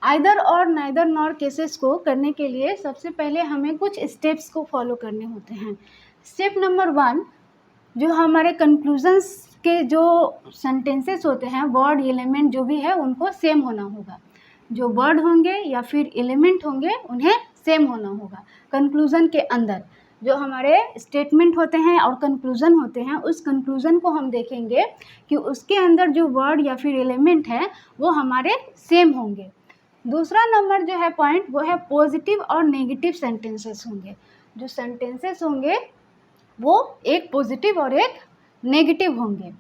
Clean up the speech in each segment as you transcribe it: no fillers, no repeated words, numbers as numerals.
Either और neither nor cases को करने के लिए सबसे पहले हमें कुछ स्टेप्स को फॉलो करने होते हैं। स्टेप नंबर 1, जो हमारे कंक्लूजन्स के जो सेंटेंसेस होते हैं, वर्ड एलिमेंट जो भी है उनको सेम होना होगा। जो वर्ड होंगे या फिर एलिमेंट होंगे उन्हें सेम होना होगा। कंक्लूज़न के अंदर जो हमारे स्टेटमेंट होते हैं और कंक्लूज़न होते हैं, उस कंक्लूज़न को हम देखेंगे कि उसके अंदर जो वर्ड या फिर एलिमेंट है वो हमारे सेम होंगे। दूसरा नंबर जो है पॉइंट, वो है पॉजिटिव और नेगेटिव सेंटेंसेस होंगे। जो सेंटेंसेस होंगे वो एक पॉजिटिव और एक नेगेटिव होंगे।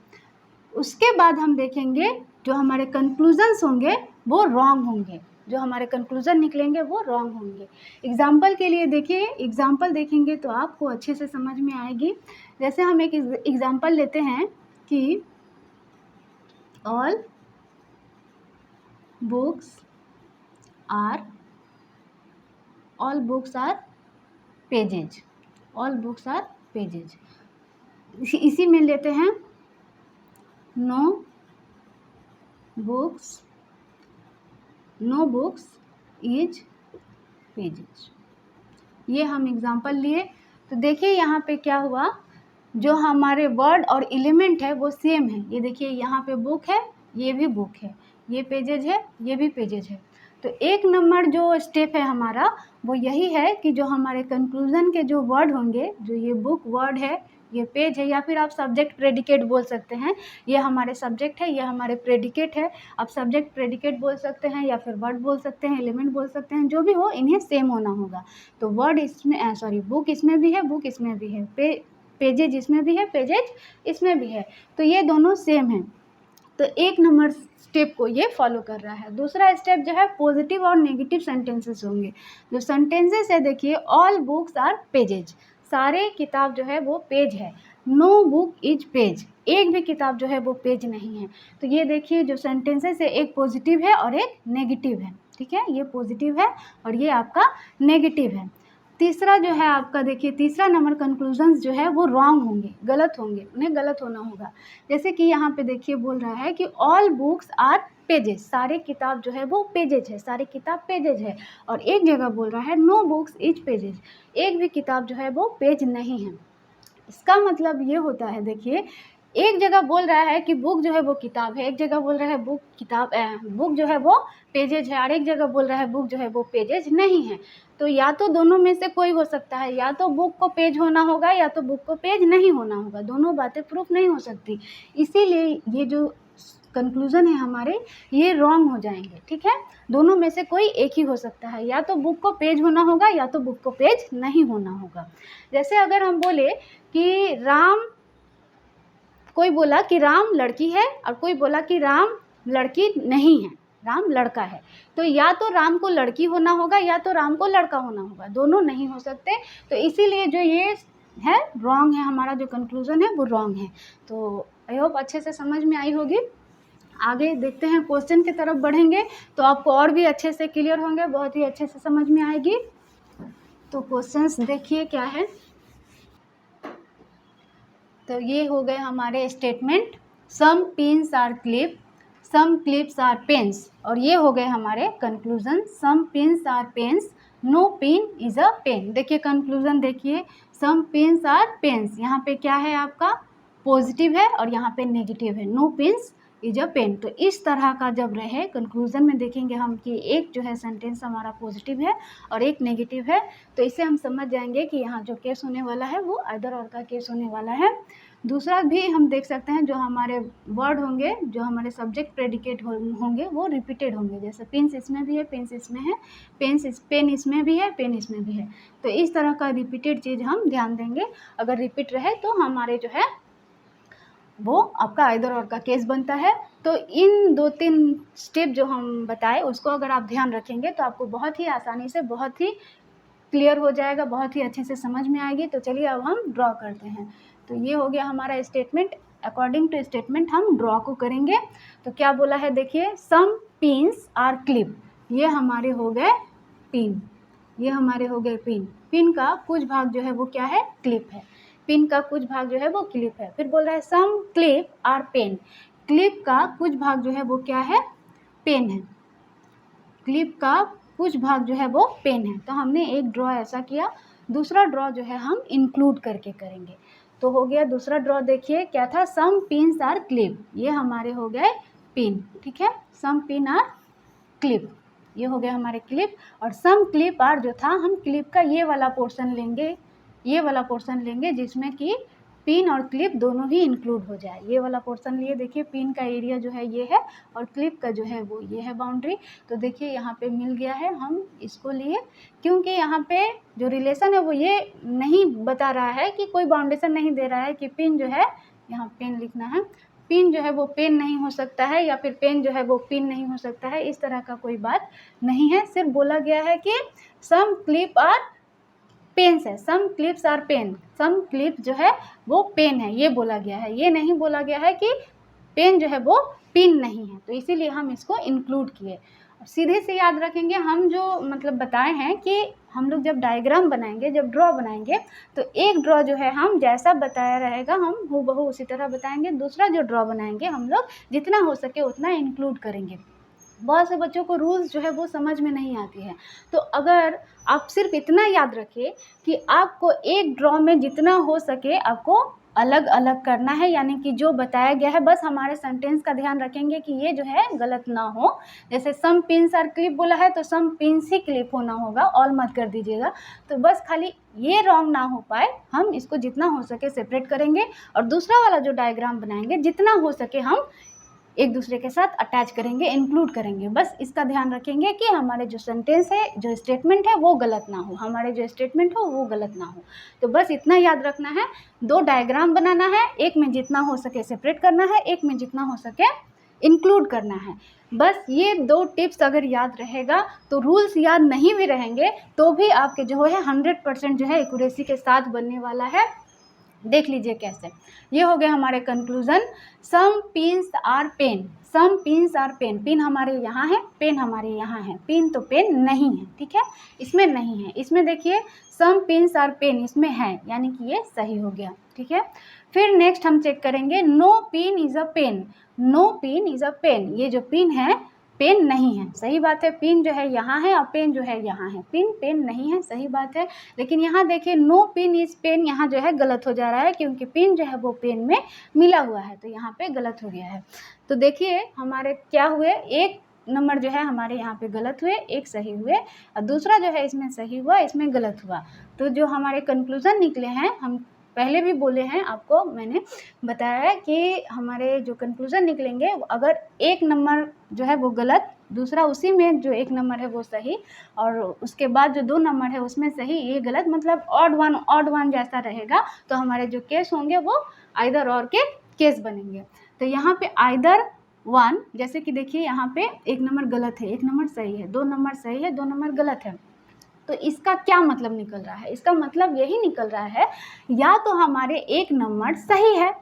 उसके बाद हम देखेंगे जो हमारे कंक्लूजन्स होंगे वो रॉन्ग होंगे। जो हमारे कंक्लूजन निकलेंगे वो रॉन्ग होंगे। एग्जाम्पल के लिए देखिए, एग्जाम्पल देखेंगे तो आपको अच्छे से समझ में आएगी। जैसे हम एक एग्जाम्पल लेते हैं कि all books are pages. All books are pages. इसी में लेते हैं नो बुक्स इज पेजेज। ये हम एग्जाम्पल लिए। तो देखिए यहाँ पे क्या हुआ, जो हमारे वर्ड और एलिमेंट है वो सेम है। ये देखिए यहाँ पे बुक है, ये भी बुक है, ये पेजेज है, ये भी पेजेज है। तो एक नंबर जो स्टेप है हमारा वो यही है कि जो हमारे कंक्लूजन के जो वर्ड होंगे, जो ये बुक वर्ड है, ये पेज है, या फिर आप सब्जेक्ट प्रेडिकेट बोल सकते हैं। ये हमारे सब्जेक्ट है, ये हमारे प्रेडिकेट है। आप सब्जेक्ट प्रेडिकेट बोल सकते हैं या फिर वर्ड बोल सकते हैं, एलिमेंट बोल सकते हैं, जो भी हो इन्हें सेम होना होगा। तो वर्ड इसमें बुक इसमें भी है, बुक इसमें भी है, पेजेज इसमें भी है, पेजेज इसमें भी है। तो ये दोनों सेम हैं। तो एक नंबर स्टेप को ये फॉलो कर रहा है। दूसरा स्टेप जो है पॉजिटिव और नेगेटिव सेंटेंसेस होंगे। जो सेंटेंसेस है देखिए, ऑल बुक्स आर पेजेज। सारे किताब जो है वो पेज है। No book is page. एक भी किताब जो है वो पेज नहीं है। तो ये देखिए जो सेंटेंसेस है, एक पॉजिटिव है और एक नेगेटिव है। ठीक है, ये पॉजिटिव है और ये आपका नेगेटिव है। तीसरा जो है आपका देखिए, तीसरा नंबर कंक्लूजन्स जो है वो रॉन्ग होंगे, गलत होंगे, उन्हें गलत होना होगा। जैसे कि यहाँ पे देखिए बोल रहा है कि ऑल बुक्स आर पेजेज। सारे किताब जो है वो पेजेज है, सारे किताब पेजेज है। और एक जगह बोल रहा है नो बुक्स इज पेजेज। एक भी किताब जो है वो पेज नहीं है। इसका मतलब ये होता है, देखिए एक जगह बोल रहा है कि बुक जो है वो किताब है, एक जगह बोल रहा है बुक जो है वो पेजेज है, और एक जगह बोल रहा है बुक जो है वो पेजेज नहीं है। तो या तो दोनों में से कोई हो सकता है, या तो बुक को पेज होना होगा या तो बुक को पेज नहीं होना होगा। दोनों बातें प्रूफ नहीं हो सकती। इसीलिए ये जो कंक्लूजन है हमारे, ये रॉन्ग हो जाएंगे। ठीक है, दोनों में से कोई एक ही हो सकता है, या तो बुक को पेज होना होगा या तो बुक को पेज नहीं होना होगा। जैसे अगर हम बोले कि कोई बोला कि राम लड़की है और कोई बोला कि राम लड़की नहीं है, राम लड़का है। तो या तो राम को लड़की होना होगा या तो राम को लड़का होना होगा, दोनों नहीं हो सकते। तो इसीलिए जो ये है रॉन्ग है, हमारा जो कंक्लूजन है वो रॉन्ग है। तो आई होप अच्छे से समझ में आई होगी। आगे देखते हैं, क्वेश्चन की तरफ बढ़ेंगे तो आपको और भी अच्छे से क्लियर होंगे, बहुत ही अच्छे से समझ में आएगी। तो क्वेश्चंस देखिए क्या है। तो ये हो गए हमारे statement, some pins are clip, some clips are pens. और ये हो गए हमारे conclusion, some pins are pens, no pin is a pen. देखिए कंक्लूजन देखिए, सम पिन्स आर पेन्स, यहाँ पे क्या है आपका पॉजिटिव है और यहाँ पे नेगेटिव है, no pins is a pen. तो इस तरह का जब रहे कंक्लूजन में देखेंगे हम कि एक जो है सेंटेंस हमारा पॉजिटिव है और एक नेगेटिव है, तो इसे हम समझ जाएंगे कि यहाँ जो केस होने वाला है वो आइदर और का केस होने वाला है। दूसरा भी हम देख सकते हैं, जो हमारे वर्ड होंगे, जो हमारे सब्जेक्ट प्रेडिकेट होंगे वो रिपीटेड होंगे। जैसे पिन्स इसमें भी है, पेन्स इसमें है, पेन इसमें भी है, पेन इसमें भी है। तो इस तरह का रिपीटेड चीज़ हम ध्यान देंगे। अगर रिपीट रहे तो हमारे जो है वो आपका आइदर और का केस बनता है। तो इन 2-3 स्टेप जो हम बताए उसको अगर आप ध्यान रखेंगे तो आपको बहुत ही आसानी से, बहुत ही क्लियर हो जाएगा, बहुत ही अच्छे से समझ में आएगी। तो चलिए अब हम ड्रॉ करते हैं। तो ये हो गया हमारा स्टेटमेंट। अकॉर्डिंग टू स्टेटमेंट हम ड्रॉ को करेंगे। तो क्या बोला है देखिए, सम पिन्स आर क्लिप, ये हमारे हो गए पिन, ये हमारे हो गए पिन। पिन का कुछ भाग जो है वो क्या है, क्लिप है। पिन का कुछ भाग जो है वो क्लिप है। फिर बोल रहा है some clip are pen, clip का कुछ भाग जो है वो क्या है, पेन है। क्लिप का कुछ भाग जो है वो पेन है। तो हमने एक ड्रॉ ऐसा किया, दूसरा ड्रॉ जो है हम इंक्लूड करके करेंगे। तो हो गया दूसरा ड्रॉ, देखिए क्या था, सम पिन्स आर क्लिप, ये हमारे हो गए पिन, ठीक है, सम पिन आर क्लिप, ये हो गया हमारे क्लिप। और सम क्लिप आर जो था, हम क्लिप का ये वाला पोर्शन लेंगे, ये वाला पोर्शन लेंगे जिसमें कि पिन और क्लिप दोनों ही इंक्लूड हो जाए। ये वाला पोर्शन लिए, देखिए पिन का एरिया जो है ये है और क्लिप का जो है वो ये है बाउंड्री। तो देखिए यहाँ पे मिल गया है, हम इसको लिए, क्योंकि यहाँ पे जो रिलेशन है वो ये नहीं बता रहा है कि कोई बाउंडेशन नहीं दे रहा है कि पिन जो है, यहाँ पेन लिखना है, पिन जो है वो पेन नहीं हो सकता है या फिर पेन जो है वो पिन नहीं हो सकता है, इस तरह का कोई बात नहीं है। सिर्फ बोला गया है कि सम क्लिप आर पेन्स है, some clips are pen, some clip जो है वो पेन है, ये बोला गया है। ये नहीं बोला गया है कि पेन जो है वो पिन नहीं है, तो इसीलिए हम इसको इंक्लूड किए। सीधे से याद रखेंगे, हम जो मतलब बताए हैं कि हम लोग जब डायग्राम बनाएंगे, जब ड्रॉ बनाएंगे, तो एक ड्रॉ जो है हम जैसा बताया रहेगा हम हूबहू उसी तरह बताएंगे। दूसरा जो ड्रॉ बनाएंगे हम लोग जितना हो सके उतना इंक्लूड करेंगे। बहुत से बच्चों को रूल्स जो है वो समझ में नहीं आती है। तो अगर आप सिर्फ इतना याद रखिए कि आपको एक ड्रॉ में जितना हो सके आपको अलग अलग करना है, यानी कि जो बताया गया है, बस हमारे सेंटेंस का ध्यान रखेंगे कि ये जो है गलत ना हो। जैसे सम पिन्स आर क्लिप बोला है तो सम पिन्स ही क्लिप होना होगा, ऑल मत कर दीजिएगा। तो बस खाली ये रॉन्ग ना हो पाए, हम इसको जितना हो सके सेपरेट करेंगे और दूसरा वाला जो डायग्राम बनाएंगे जितना हो सके हम एक दूसरे के साथ अटैच करेंगे, इंक्लूड करेंगे। बस इसका ध्यान रखेंगे कि हमारे जो सेंटेंस है, जो स्टेटमेंट है वो गलत ना हो, हमारे जो स्टेटमेंट हो वो गलत ना हो। तो बस इतना याद रखना है, दो डायग्राम बनाना है, एक में जितना हो सके सेपरेट करना है, एक में जितना हो सके इंक्लूड करना है। बस ये दो टिप्स अगर याद रहेगा तो रूल्स याद नहीं भी रहेंगे तो भी आपके जो है 100% जो है एक्यूरेसी के साथ बनने वाला है। देख लीजिए कैसे। ये हो गए हमारे conclusion. Some pins are pen, some pins are pen, pin हमारे यहाँ है, पेन हमारे यहाँ है, पिन तो पेन नहीं है, ठीक है, इसमें नहीं है। इसमें देखिए सम पिन्स आर पेन इसमें है, यानी कि ये सही हो गया, ठीक है। फिर नेक्स्ट हम चेक करेंगे, no pin is a pen, no pin is a pen, ये जो पिन है पेन नहीं है, सही बात है। पिन जो है यहाँ है और पेन जो है यहाँ है, पिन पेन नहीं है, सही बात है। लेकिन यहाँ देखिए नो पिन इज पेन, यहाँ जो है गलत हो जा रहा है क्योंकि पिन जो है वो पेन में मिला हुआ है, तो यहाँ पे गलत हो गया है। तो देखिए हमारे क्या हुए, एक नंबर जो है हमारे यहाँ पे गलत हुए, एक सही हुए, और दूसरा जो है इसमें सही हुआ, इसमें गलत हुआ। तो जो हमारे कंक्लूजन निकले हैं, हम पहले भी बोले हैं आपको, मैंने बताया है कि हमारे जो कंक्लूजन निकलेंगे, अगर एक नंबर जो है वो गलत, दूसरा उसी में जो एक नंबर है वो सही, और उसके बाद जो दो नंबर है उसमें सही, ये गलत, मतलब ऑड वन जैसा रहेगा, तो हमारे जो केस होंगे वो आइदर और के केस बनेंगे। तो यहाँ पे आइदर वन, जैसे कि देखिए यहाँ पे एक नंबर गलत है, एक नंबर सही है, दो नंबर सही है, दो नंबर गलत है। तो इसका क्या मतलब निकल रहा है, इसका मतलब यही निकल रहा है, या तो हमारे एक नंबर सही है,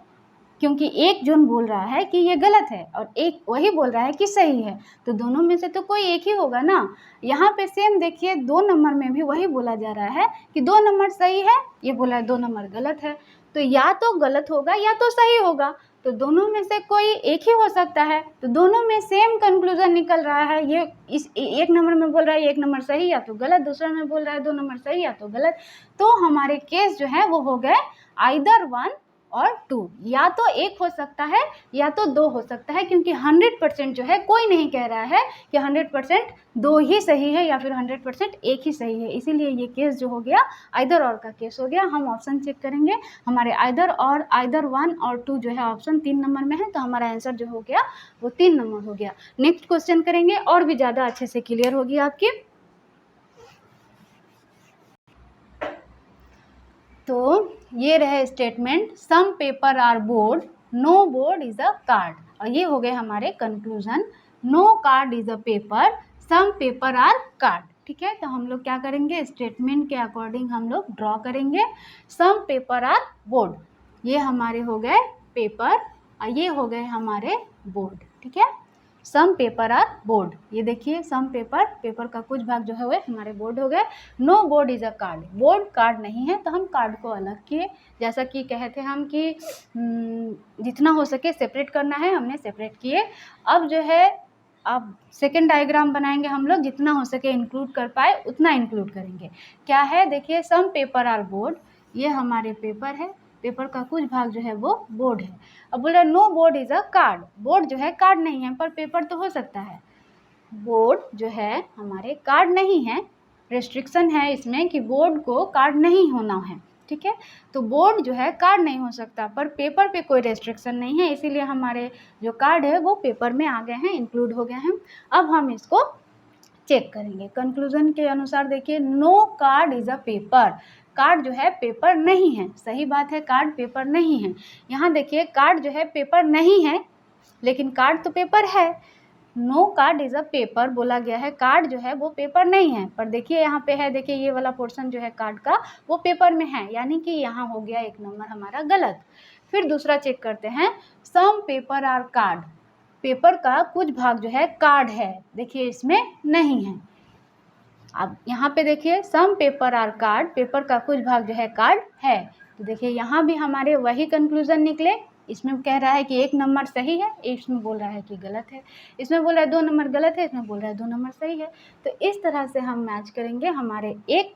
क्योंकि एक जोन बोल रहा है कि ये गलत है और एक वही बोल रहा है कि सही है, तो दोनों में से तो कोई एक ही होगा ना। यहाँ पे सेम देखिए, दो नंबर में भी वही बोला जा रहा है कि दो नंबर सही है, ये बोला है दो नंबर गलत है, तो या तो गलत होगा या तो सही होगा, तो दोनों में से कोई एक ही हो सकता है। तो दोनों में सेम कंक्लूजन निकल रहा है, ये इस एक नंबर में बोल रहा है एक नंबर सही या तो गलत, दूसरा में बोल रहा है दो नंबर सही या तो गलत। तो हमारे केस जो है वो हो गए आइदर वन और टू, या तो एक हो सकता है या तो दो हो सकता है, क्योंकि 100% जो है कोई नहीं कह रहा है कि 100% दो ही सही है या फिर 100% एक ही सही है, इसीलिए ये केस जो हो गया आइदर और का केस हो गया। हम ऑप्शन चेक करेंगे, हमारे आइदर और, आइदर वन और टू जो है ऑप्शन 3 नंबर में है, तो हमारा आंसर जो हो गया वो 3 नंबर हो गया। नेक्स्ट क्वेश्चन करेंगे और भी ज़्यादा अच्छे से क्लियर होगी आपकी। तो ये रहे statement, some paper are board, no board is a card, और ये हो गए हमारे conclusion, no card is a paper, some paper are card, ठीक है। तो हम लोग क्या करेंगे, स्टेटमेंट के अकॉर्डिंग हम लोग ड्रॉ करेंगे। सम पेपर आर बोर्ड, ये हमारे हो गए पेपर और ये हो गए हमारे बोर्ड, ठीक है। सम पेपर आर बोर्ड, ये देखिए सम पेपर, पेपर का कुछ भाग जो है वो हमारे बोर्ड हो गए। No board is a card, board card नहीं है, तो हम कार्ड को अलग किए, जैसा कि कहे थे हम कि जितना हो सके सेपरेट करना है, हमने सेपरेट किए। अब जो है अब सेकंड डायग्राम बनाएंगे हम लोग, जितना हो सके इंक्लूड कर पाए उतना इंक्लूड करेंगे। क्या है देखिए, सम पेपर आर बोर्ड, ये हमारे पेपर है, पेपर का कुछ भाग जो है वो बोर्ड है। अब बोल रहे no board is a card, board जो है कार्ड नहीं है, पर पेपर तो हो सकता है। बोर्ड जो है हमारे कार्ड नहीं है, रेस्ट्रिक्शन है इसमें कि बोर्ड को कार्ड नहीं होना है, ठीक है। तो बोर्ड जो है कार्ड नहीं हो सकता, पर पेपर पे कोई रेस्ट्रिक्शन नहीं है, इसीलिए हमारे जो कार्ड है वो पेपर में आ गए हैं, इंक्लूड हो गए हैं। अब हम इसको चेक करेंगे। कंक्लूजन के अनुसार देखिए, no card is a paper, card जो है पेपर नहीं है, सही बात है, कार्ड पेपर नहीं है। यहाँ देखिए कार्ड जो है पेपर नहीं है, लेकिन कार्ड तो पेपर है। No card is a paper बोला गया है, कार्ड जो है वो पेपर नहीं है, पर देखिए यहाँ पे है, देखिए ये वाला पोर्शन जो है कार्ड का वो पेपर में है, यानी कि यहाँ हो गया एक नंबर हमारा गलत। फिर दूसरा चेक करते हैं, सम पेपर आर कार्ड, पेपर का कुछ भाग जो है कार्ड है, देखिए इसमें नहीं है। अब यहाँ पे देखिए सम पेपर आर कार्ड, पेपर का कुछ भाग जो है कार्ड है, तो देखिए यहाँ भी हमारे वही कंक्लूजन निकले। इसमें कह रहा है कि एक नंबर सही है, इसमें बोल रहा है कि गलत है, इसमें बोल रहा है 2 नंबर गलत है, इसमें बोल रहा है 2 नंबर सही है। तो इस तरह से हम मैच करेंगे, हमारे एक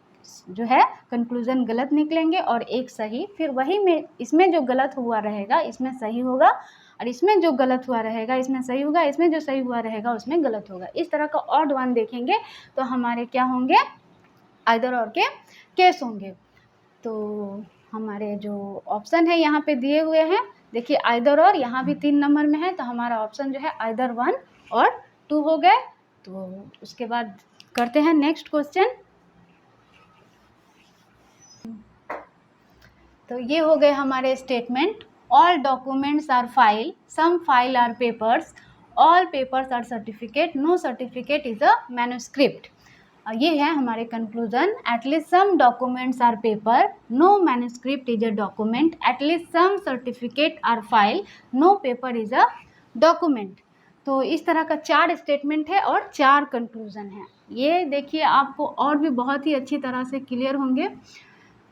जो है कंक्लूजन गलत निकलेंगे और एक सही, फिर वही में इसमें जो गलत हुआ रहेगा इसमें सही होगा, और इसमें जो गलत हुआ रहेगा इसमें सही होगा, इसमें जो सही हुआ रहेगा उसमें गलत होगा। इस तरह का ऑड वन देखेंगे तो हमारे क्या होंगे, आइदर और के केस होंगे। तो हमारे जो ऑप्शन है यहाँ पे दिए हुए हैं, देखिए आइदर और, यहाँ भी 3 नंबर में है, तो हमारा ऑप्शन जो है आइदर 1 और 2 हो गए। तो उसके बाद करते हैं नेक्स्ट क्वेश्चन। तो ये हो गए हमारे statement, all documents are file, some file are papers, all papers are certificate, no certificate is a manuscript. ये है हमारे conclusion, at least some documents are paper, no manuscript is a document, at least some certificate are file, no paper is a document. तो इस तरह का 4 statement है और 4 conclusion है। ये देखिए आपको और भी बहुत ही अच्छी तरह से क्लियर होंगे।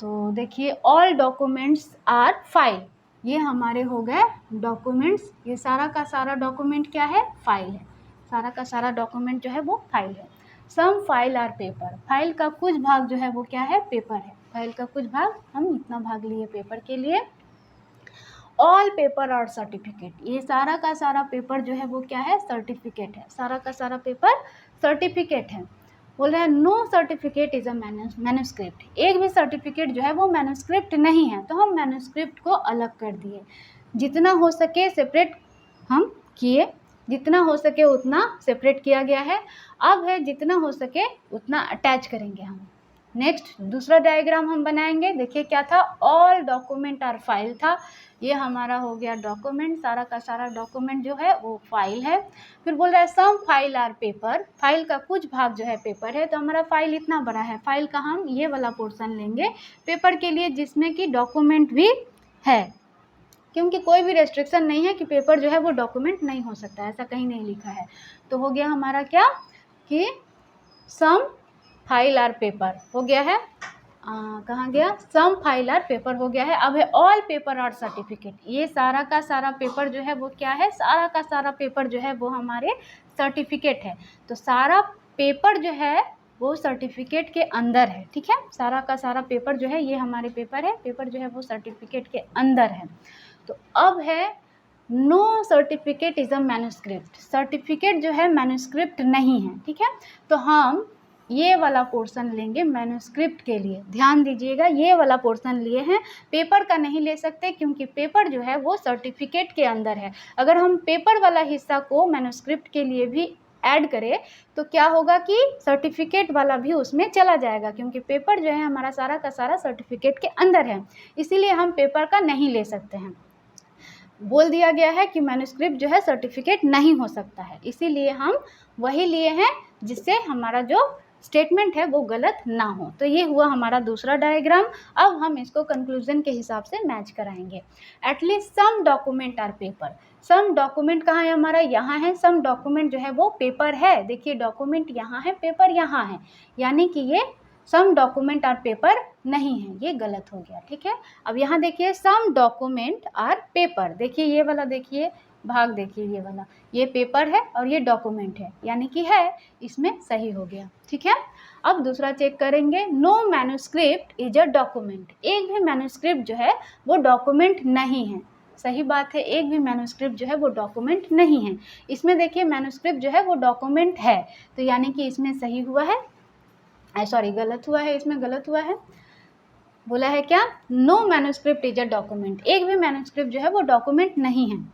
तो देखिए ऑल डॉक्यूमेंट्स आर फाइल, ये हमारे हो गए डॉक्यूमेंट्स, ये सारा का सारा डॉक्यूमेंट क्या है, फाइल है, सारा का सारा डॉक्यूमेंट जो है वो फाइल है। सम फाइल आर पेपर, फाइल का कुछ भाग जो है वो क्या है, पेपर है, फाइल का कुछ भाग, हम इतना भाग लिए पेपर के लिए। ऑल पेपर आर सर्टिफिकेट, ये सारा का सारा पेपर जो है वो क्या है, सर्टिफिकेट है, सारा का सारा पेपर सर्टिफिकेट है। बोल रहा है no certificate is a manuscript, एक भी सर्टिफिकेट जो है वो मैन्युस्क्रिप्ट नहीं है, तो हम मैन्युस्क्रिप्ट को अलग कर दिए, जितना हो सके सेपरेट हम किए, जितना हो सके उतना सेपरेट किया गया है। अब है जितना हो सके उतना अटैच करेंगे हम। नेक्स्ट दूसरा डायग्राम हम बनाएंगे, देखिए क्या था, ऑल डॉक्यूमेंट आर फाइल था, ये हमारा हो गया डॉक्यूमेंट, सारा का सारा डॉक्यूमेंट जो है वो फाइल है। फिर बोल रहा है सम फाइल आर पेपर, फाइल का कुछ भाग जो है पेपर है, तो हमारा फाइल इतना बड़ा है, फाइल का हम ये वाला पोर्शन लेंगे पेपर के लिए जिसमें कि डॉक्यूमेंट भी है, क्योंकि कोई भी रेस्ट्रिक्शन नहीं है कि पेपर जो है वो डॉक्यूमेंट नहीं हो सकता, ऐसा कहीं नहीं लिखा है। तो हो गया हमारा क्या कि सम फाइल आर पेपर हो गया है, कहाँ गया, सम फाइल आर पेपर हो गया है। अब है ऑल पेपर आर सर्टिफिकेट, ये सारा का सारा पेपर जो है वो क्या है, सारा का सारा पेपर जो है वो हमारे सर्टिफिकेट है, तो सारा पेपर जो है वो सर्टिफिकेट के अंदर है, ठीक है, सारा का सारा पेपर जो है ये हमारे पेपर है, पेपर जो है वो सर्टिफिकेट के अंदर है। तो अब है no certificate is a manuscript, certificate जो है मैन्युस्क्रिप्ट नहीं है, ठीक है, तो हम ये वाला पोर्शन लेंगे मैन्युस्क्रिप्ट के लिए, ध्यान दीजिएगा ये वाला पोर्शन लिए हैं, पेपर का नहीं ले सकते क्योंकि पेपर जो है वो सर्टिफिकेट के अंदर है। अगर हम पेपर वाला हिस्सा को मैन्युस्क्रिप्ट के लिए भी ऐड करें तो क्या होगा कि सर्टिफिकेट वाला भी उसमें चला जाएगा, क्योंकि पेपर जो है हमारा सारा का सारा सर्टिफिकेट के अंदर है, इसीलिए हम पेपर का नहीं ले सकते हैं। बोल दिया गया है कि मैन्युस्क्रिप्ट जो है सर्टिफिकेट नहीं हो सकता है, इसीलिए हम वही लिए हैं जिससे हमारा जो स्टेटमेंट है वो गलत ना हो। तो ये हुआ हमारा दूसरा डायग्राम। अब हम इसको कंक्लूजन के हिसाब से मैच कराएंगे। At least some document are paper, some document कहाँ है हमारा, यहाँ है, सम डॉक्यूमेंट जो है वो पेपर है, देखिए डॉक्यूमेंट यहाँ है, पेपर यहाँ है, यानी कि ये सम डॉक्यूमेंट आर पेपर नहीं है, ये गलत हो गया, ठीक है। अब यहाँ देखिए सम डॉक्यूमेंट आर पेपर, देखिए ये वाला देखिए भाग देखिए ये वाला, ये पेपर है और ये डॉक्यूमेंट है, यानी कि है, इसमें सही हो गया। ठीक है, अब दूसरा चेक करेंगे, no manuscript is a document. एक भी मैन्युस्क्रिप्ट जो है वो डॉक्यूमेंट नहीं है। सही बात है, एक भी मैन्युस्क्रिप्ट जो है वो डॉक्यूमेंट नहीं है। इसमें देखिए मैन्युस्क्रिप्ट जो है वो डॉक्यूमेंट है, तो यानी कि इसमें सही हुआ है, सॉरी गलत हुआ है, इसमें गलत हुआ है। बोला है क्या, no manuscript is a document, एक भी मैन्युस्क्रिप्ट जो है वो डॉक्यूमेंट नहीं है,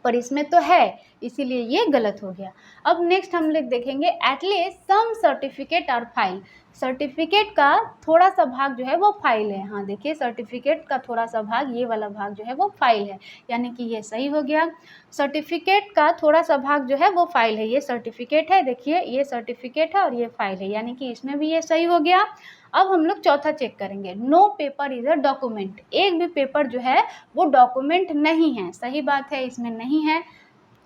पर इसमें तो है, इसीलिए ये गलत हो गया। अब नेक्स्ट हम लोग देखेंगे, एटलीस्ट सम सर्टिफिकेट और फाइल। सर्टिफिकेट का थोड़ा सा भाग जो है वो फाइल है। हाँ देखिए, सर्टिफिकेट का थोड़ा सा भाग, ये वाला भाग जो है वो फाइल है, यानी कि ये सही हो गया। सर्टिफिकेट का थोड़ा सा भाग जो है वो फाइल है, ये सर्टिफिकेट है, देखिए ये सर्टिफिकेट है और ये फाइल है, यानी कि इसमें भी ये सही हो गया। अब हम लोग चौथा चेक करेंगे, no paper is a document. एक भी पेपर जो है वो डॉक्यूमेंट नहीं है, सही बात है, इसमें नहीं है।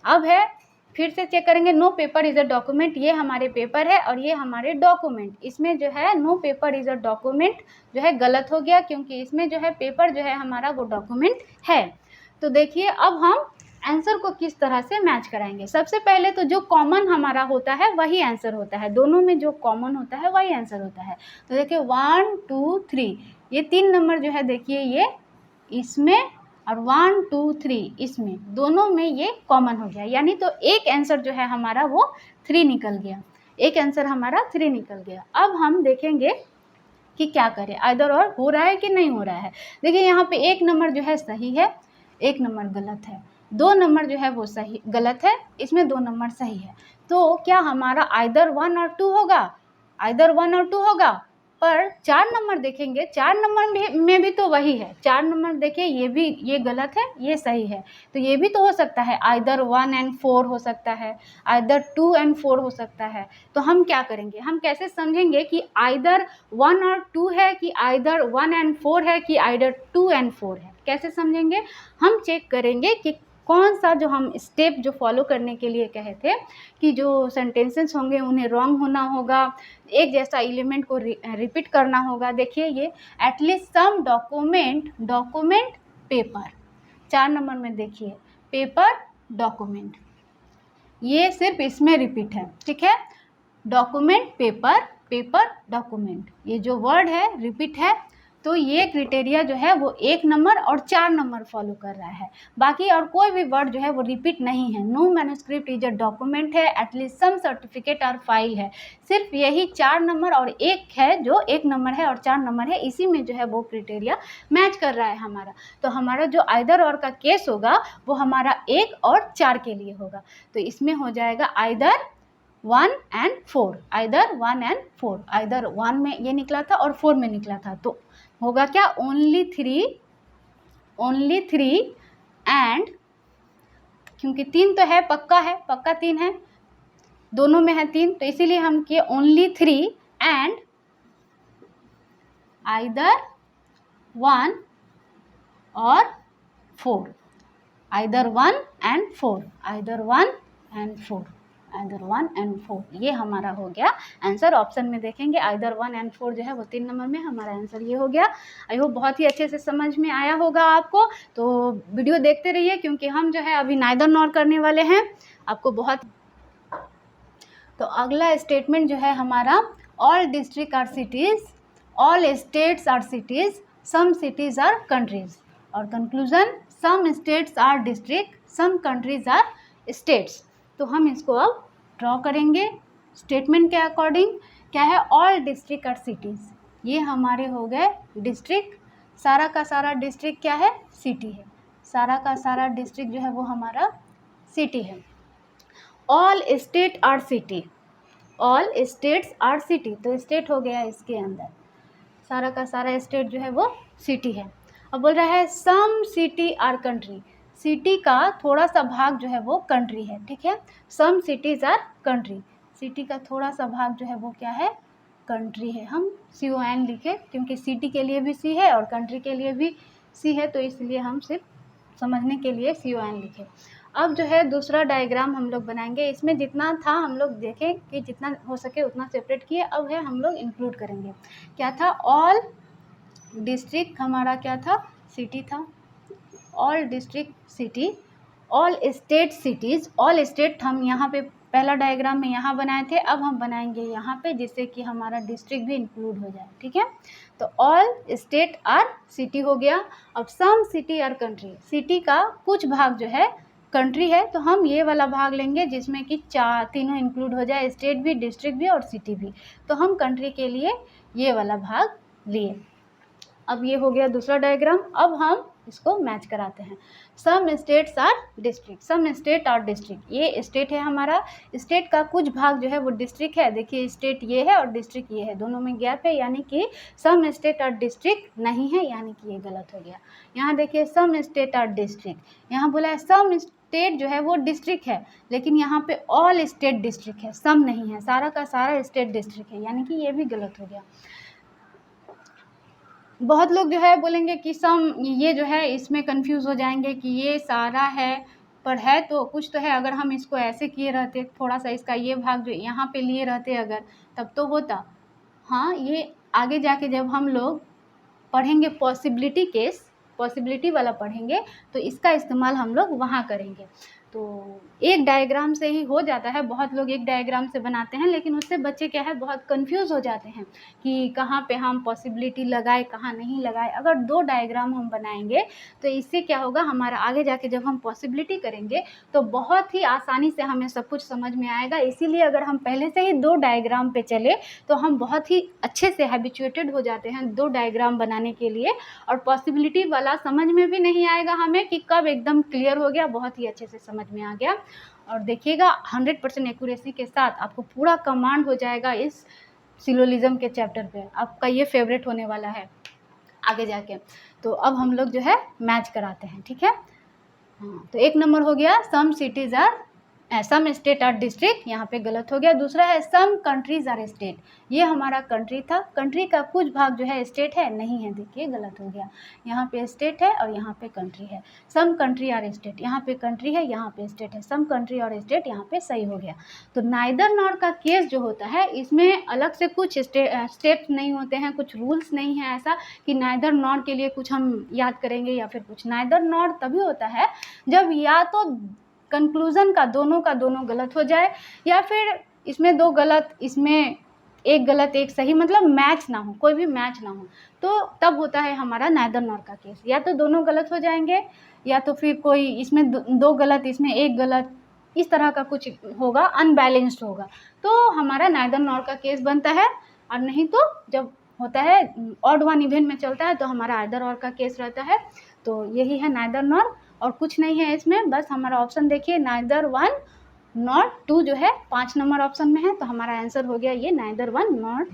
अब है, फिर से चेक करेंगे, no paper is a document, ये हमारे पेपर है और ये हमारे डॉक्यूमेंट, इसमें जो है no paper is a document जो है गलत हो गया, क्योंकि इसमें जो है पेपर जो है हमारा वो डॉक्यूमेंट है। तो देखिए अब हम आंसर को किस तरह से मैच कराएंगे। सबसे पहले तो जो कॉमन हमारा होता है वही आंसर होता है, दोनों में जो कॉमन होता है वही आंसर होता है। तो देखिए 1 2 3, ये 3 नंबर जो है देखिए ये इसमें, और 1 2 3 इसमें, दोनों में ये कॉमन हो गया, यानी तो एक आंसर जो है हमारा वो 3 निकल गया, एक आंसर हमारा 3 निकल गया। अब हम देखेंगे कि क्या करें, आइदर और हो रहा है कि नहीं हो रहा है। देखिए यहाँ पे एक नंबर जो है सही है, एक नंबर गलत है, 2 नंबर जो है वो सही गलत है, इसमें 2 नंबर सही है। तो क्या हमारा आइदर 1 और 2 होगा, आइदर 1 और 2 होगा। पर 4 नंबर देखेंगे, 4 नंबर में भी तो वही है, 4 नंबर देखिए ये भी, ये गलत है, ये सही है, तो ये भी तो हो सकता है, आइदर 1 and 4 हो सकता है, आइदर 2 and 4 हो सकता है। तो हम क्या करेंगे, हम कैसे समझेंगे कि आइदर 1 और 2 है, कि आइदर 1 and 4 है, कि आइदर 2 and 4 है, कैसे समझेंगे। हम चेक करेंगे कि कौन सा जो हम स्टेप जो फॉलो करने के लिए कहे थे, कि जो सेंटेंसेस होंगे उन्हें रॉन्ग होना होगा, एक जैसा एलिमेंट को रिपीट करना होगा। देखिए ये at least some document paper, 4 number में देखिए पेपर डॉक्यूमेंट, ये सिर्फ इसमें रिपीट है, ठीक है, डॉक्यूमेंट पेपर, पेपर डॉक्यूमेंट, ये जो वर्ड है रिपीट है, तो ये क्राइटेरिया जो है वो 1 नंबर और 4 नंबर फॉलो कर रहा है, बाकी और कोई भी वर्ड जो है वो रिपीट नहीं है। No manuscript is a document है, एटलीस्ट सम सर्टिफिकेट और फाइल है, सिर्फ यही 4 नंबर और 1 है, जो 1 नंबर है और 4 नंबर है, इसी में जो है वो क्राइटेरिया मैच कर रहा है हमारा। तो हमारा जो आइदर और का केस होगा वो हमारा 1 और 4 के लिए होगा, तो इसमें हो जाएगा either 1 and 4, either 1 and 4, either 1 में ये निकला था और 4 में निकला था, तो होगा क्या, ओनली 3 एंड, क्योंकि 3 तो है, पक्का 3 है, दोनों में है 3, तो इसीलिए हम किए ओनली 3 एंड आइदर 1 और 4, either 1 and 4, either 1 and 4, either 1 and 4, ये हमारा हो गया आंसर। ऑप्शन में देखेंगे आइदर 1 and 4 जो है वो 3 नंबर में, हमारा आंसर ये हो गया। आई होप बहुत ही अच्छे से समझ में आया होगा आपको, तो वीडियो देखते रहिए, क्योंकि हम जो है अभी नाइदर नॉर करने वाले हैं आपको बहुत। तो अगला स्टेटमेंट जो है हमारा, all district are cities, all states are cities, some cities are countries, और conclusion, some states are district, some countries are states. तो हम इसको अब ड्रॉ करेंगे स्टेटमेंट के अकॉर्डिंग। क्या है, ऑल डिस्ट्रिक्ट आर सिटीज़, ये हमारे हो गए डिस्ट्रिक्ट, सारा का सारा डिस्ट्रिक्ट क्या है, सिटी है, सारा का सारा डिस्ट्रिक्ट जो है वो हमारा सिटी है। All state are city, all states are city, तो स्टेट हो गया इसके अंदर, सारा का सारा स्टेट जो है वो सिटी है। अब बोल रहा है some city are country, city का थोड़ा सा भाग जो है वो कंट्री है, ठीक है, सम सिटीज़ आर कंट्री, सिटी का थोड़ा सा भाग जो है वो क्या है, कंट्री है। हम CON लिखे, क्योंकि सिटी के लिए भी C है और कंट्री के लिए भी C है, तो इसलिए हम सिर्फ समझने के लिए CON लिखे। अब जो है दूसरा डायग्राम हम लोग बनाएंगे, इसमें जितना था हम लोग देखें कि जितना हो सके उतना सेपरेट किए, अब है हम लोग इंक्लूड करेंगे। क्या था, ऑल डिस्ट्रिक्ट हमारा क्या था, सिटी था, all district city, all state cities, all state हम यहाँ पे पहला डायग्राम में यहाँ बनाए थे, अब हम बनाएंगे यहाँ पे, जिससे कि हमारा डिस्ट्रिक्ट भी इंक्लूड हो जाए, ठीक है। तो ऑल स्टेट आर सिटी हो गया। अब some city are country, city का कुछ भाग जो है कंट्री है, तो हम ये वाला भाग लेंगे जिसमें कि तीनों इंक्लूड हो जाए, स्टेट भी, डिस्ट्रिक्ट भी और सिटी भी। तो हम कंट्री के लिए ये वाला भाग लिए। अब ये हो गया दूसरा डायग्राम। अब हम इसको मैच कराते हैं। Some states are district, some state are district, ये स्टेट है हमारा, स्टेट का कुछ भाग जो है वो डिस्ट्रिक्ट है। देखिए स्टेट ये है और डिस्ट्रिक्ट ये है, दोनों में गैप है, यानी कि सम स्टेट आर डिस्ट्रिक्ट नहीं है, यानी कि ये गलत हो गया। यहाँ देखिए सम स्टेट आर डिस्ट्रिक्ट, यहाँ बोला है सम स्टेट जो है वो डिस्ट्रिक्ट है, लेकिन यहाँ पे ऑल स्टेट डिस्ट्रिक्ट है, सम नहीं है, सारा का सारा स्टेट डिस्ट्रिक्ट है, यानी कि ये भी गलत हो गया। बहुत लोग जो है बोलेंगे कि सम, ये जो है इसमें कंफ्यूज हो जाएंगे कि ये सारा है, पर है तो कुछ तो है। अगर हम इसको ऐसे किए रहते, थोड़ा सा इसका ये भाग जो यहाँ पे लिए रहते अगर, तब तो होता। हाँ, ये आगे जाके जब हम लोग पढ़ेंगे पॉसिबिलिटी केस, पॉसिबिलिटी वाला पढ़ेंगे, तो इसका इस्तेमाल हम लोग वहाँ करेंगे। तो एक डायग्राम से ही हो जाता है, बहुत लोग एक डायग्राम से बनाते हैं, लेकिन उससे बच्चे क्या है बहुत कंफ्यूज हो जाते हैं कि कहाँ पे हम पॉसिबिलिटी लगाए, कहाँ नहीं लगाए। अगर दो डायग्राम हम बनाएंगे तो इससे क्या होगा, हमारा आगे जाके जब हम पॉसिबिलिटी करेंगे तो बहुत ही आसानी से हमें सब कुछ समझ में आएगा। इसीलिए अगर हम पहले से ही दो डायग्राम पे चले तो हम बहुत ही अच्छे से हैबिचुएटेड हो जाते हैं दो डायग्राम बनाने के लिए, और पॉसिबिलिटी वाला समझ में भी नहीं आएगा हमें कि कब एकदम क्लियर हो गया, बहुत ही अच्छे से समझ में आ गया। और देखिएगा 100% एक्यूरेसी के साथ आपको पूरा कमांड हो जाएगा इस सिलोजिज्म के चैप्टर पे, आपका ये फेवरेट होने वाला है आगे जाके। तो अब हम लोग जो है मैच कराते हैं, ठीक है। हाँ, तो एक नंबर हो गया some cities are, some state are district, यहाँ पे गलत हो गया। दूसरा है सम कंट्रीज आर स्टेट, ये हमारा कंट्री था, कंट्री का कुछ भाग जो है स्टेट है, नहीं है, देखिए गलत हो गया। यहाँ पे स्टेट है और यहाँ पे कंट्री है। सम कंट्री आर स्टेट, यहाँ पे कंट्री है, यहाँ पे स्टेट है, सम कंट्री और स्टेट यहाँ पे सही हो गया। तो नाइदर नॉर का केस जो होता है, इसमें अलग से कुछ स्टेप्स नहीं होते हैं, कुछ रूल्स नहीं है ऐसा कि नाइदर नॉर के लिए कुछ हम याद करेंगे या फिर कुछ। नाइदर नॉर तभी होता है जब या तो कंक्लूजन का दोनों गलत हो जाए, या फिर इसमें दो गलत, इसमें एक गलत एक सही, मतलब मैच ना हो, कोई भी मैच ना हो, तो तब होता है हमारा नाइदर नॉर का केस। या तो दोनों गलत हो जाएंगे, या तो फिर कोई इसमें दो गलत इसमें एक गलत, इस तरह का कुछ होगा, अनबैलेंस्ड होगा, तो हमारा नाइदर नॉर का केस बनता है। और नहीं तो जब होता है ऑड वन इवन में चलता है तो हमारा आइदर और का केस रहता है। तो यही है नाइदर नॉर, और कुछ नहीं है इसमें, बस हमारा ऑप्शन देखिए नाइदर वन नॉट टू जो है 5 नंबर ऑप्शन में है, तो हमारा आंसर हो गया ये नाइदर वन नॉट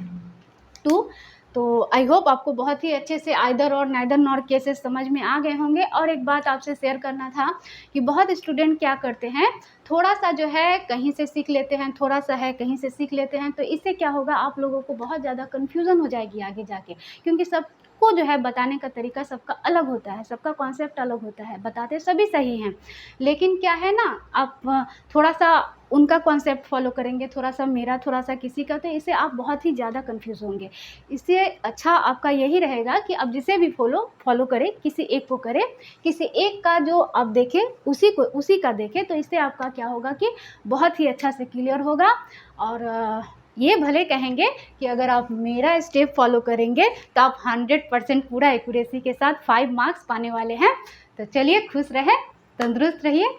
टू। तो आई होप आपको बहुत ही अच्छे से आइदर और नाइदर नॉर केसेस समझ में आ गए होंगे। और एक बात आपसे शेयर करना था कि बहुत स्टूडेंट क्या करते हैं, थोड़ा सा जो है कहीं से सीख लेते हैं, थोड़ा सा है कहीं से सीख लेते हैं, तो इससे क्या होगा, आप लोगों को बहुत ज़्यादा कन्फ्यूज़न हो जाएगी आगे जाके, क्योंकि सबको जो है बताने का तरीका सबका अलग होता है, सबका कॉन्सेप्ट अलग होता है, बताते सभी सही हैं, लेकिन क्या है ना, आप थोड़ा सा उनका कॉन्सेप्ट फॉलो करेंगे, थोड़ा सा मेरा, थोड़ा सा किसी का, तो इससे आप बहुत ही ज़्यादा कंफ्यूज होंगे। इससे अच्छा आपका यही रहेगा कि आप जिसे भी फॉलो करें, किसी एक को करें, किसी एक का जो आप देखें उसी का देखें, तो इससे आपका क्या होगा कि बहुत ही अच्छा से क्लियर होगा। और ये भले कहेंगे कि अगर आप मेरा स्टेप फॉलो करेंगे तो आप 100% पूरा एक्यूरेसी के साथ 5 मार्क्स पाने वाले हैं। तो चलिए, खुश रहें, तंदुरुस्त रहिए।